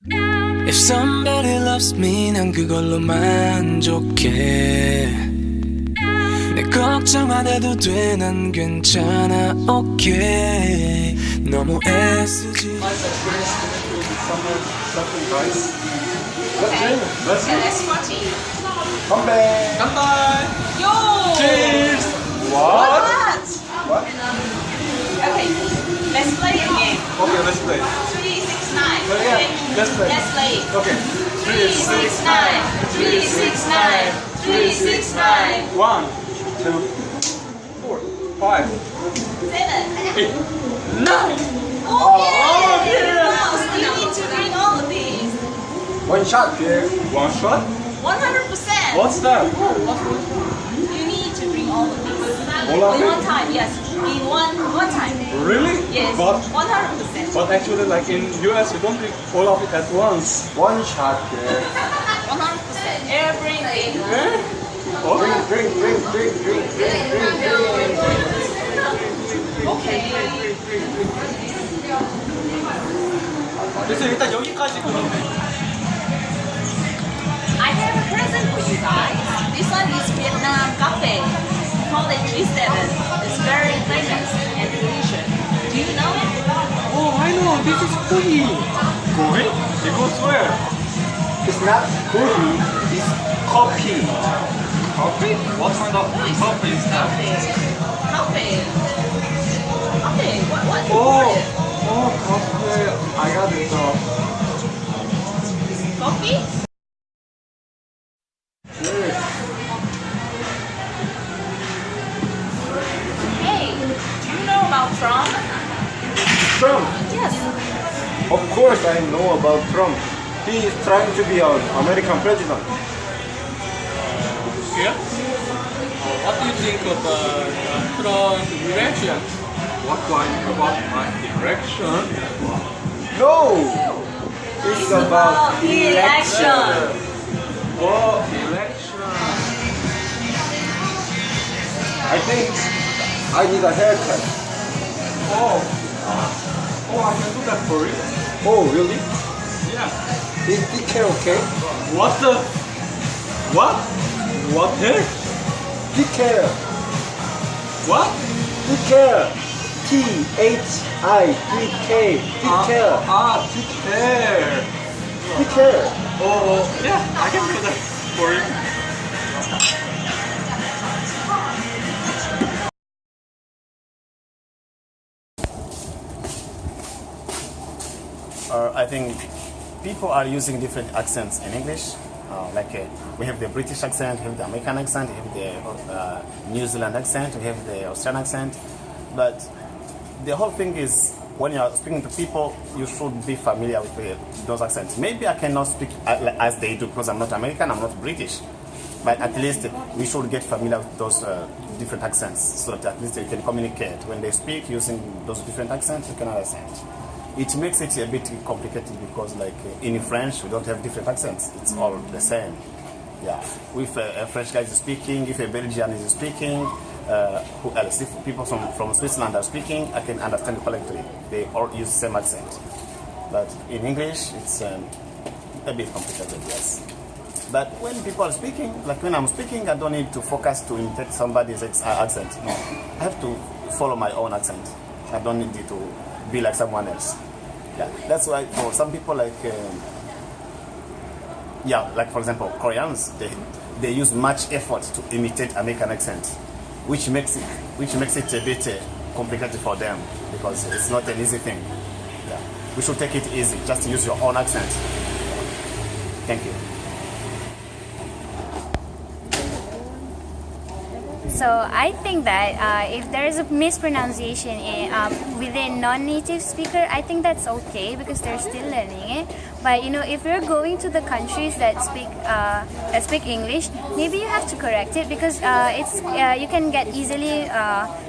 If somebody loves me 난 그걸로 만족해 내 걱정 안 해도 돼 난 괜찮아 okay 너무 애쓰지 Okay. Let's Let's party. 건배. Kanpai! Yo! Cheers. What? What? Okay. Let's play a game. Okay, let's play. 3, 6, 9. Well, yeah, let's play. Let's play. Okay. 3, 6, 9. 3, 6, 9. 3, 6, 9. 1, 2, 4, 5, 7. 8. 9. Oh, yeah! Wow, so you need to bring all of these. One shot, Pierre. One shot? 100%. What's that? You need to bring all of these. All of in it? one time, yes. In one time. Really? Yes. But 100%. actually, like in US, you don't drink all of it at once. One shot, Pierre. 100%. Everything. Oh? Drink. Okay. 그래서 일단 여기까지 그러면. I have a present for you guys. This one is Vietnam cafe. Called it G7. It's very famous and delicious. Do you know it? Oh, I know. This is Kohi. Kohi? It goes where? It's not coffee, it's coffee. Coffee? What kind of coffee is that? Cafe. Cafe. What? Oh, coffee. I got it. Coffee? Cheers. Hey, do you know about Trump? Trump. Yes. Of course I know about Trump. He is trying to be an American president. Yeah? What do you think about Trump's election? What do I think about my election? No! It's about election. Oh, election. I think I need a haircut. Oh, I can do that for you. Oh, really? Yeah. Is thick hair okay? What the? What? What hair? Thick hair. What? Thick hair. T-H-I-C-K. Thick hair. Thick hair. Thick hair. Oh, yeah, I can do that for you. I think people are using different accents in English. We have the British accent, we have the American accent, we have the New Zealand accent, we have the Australian accent. But the whole thing is, when you are speaking to people, you should be familiar with those accents. Maybe I cannot speak as they do because I'm not American, I'm not British. But at least we should get familiar with those different accents so that at least you can communicate. When they speak using those different accents, you can understand. It makes it a bit complicated because, like in French, we don't have different accents. It's all the same. Yeah. If a French guy is speaking, if a Belgian is speaking, who else? If people from Switzerland are speaking, I can understand correctly. They all use the same accent. But in English, it's a bit complicated, yes. But when people are speaking, like when I'm speaking, I don't need to focus to imitate somebody's accent. No, I have to follow my own accent. I don't need it to be like someone else. Yeah, that's why for some people, like for example, Koreans, they use much effort to imitate American accent, which makes it a bit complicated for them because it's not an easy thing. Yeah, we should take it easy. Just use your own accent. Thank you. So I think that if there is a mispronunciation within non-native speaker, I think that's okay because they're still learning it. But if you're going to the countries that speak English, maybe you have to correct it because you can get easily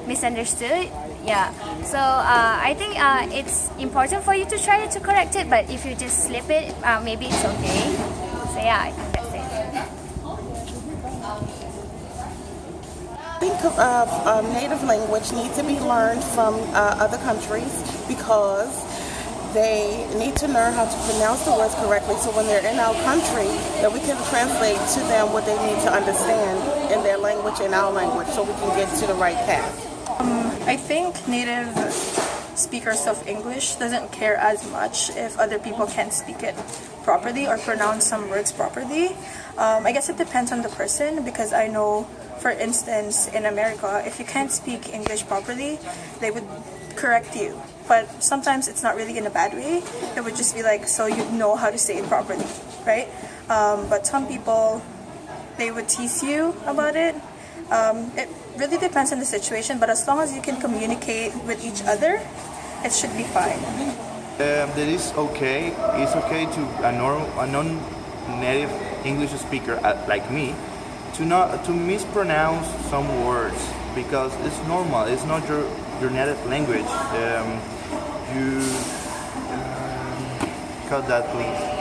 misunderstood. Yeah. So I think it's important for you to try to correct it. But if you just slip it, maybe it's okay. So yeah, I think that's it. Think of native language need to be learned from other countries because they need to learn how to pronounce the words correctly so when they're in our country that we can translate to them what they need to understand in their language and our language so we can get to the right path. I think native speakers of English doesn't care as much if other people can't speak it properly or pronounce some words properly. I guess it depends on the person, because I know, for instance, in America, if you can't speak English properly, they would correct you. But sometimes it's not really in a bad way. It would just be like, so you know how to say it properly, right? But some people, they would tease you about it. It really depends on the situation, but as long as you can communicate with each other, it should be fine. That is okay. It's okay to a non-native English speaker like me to mispronounce some words, because it's normal. It's not your native language. You cut that, please.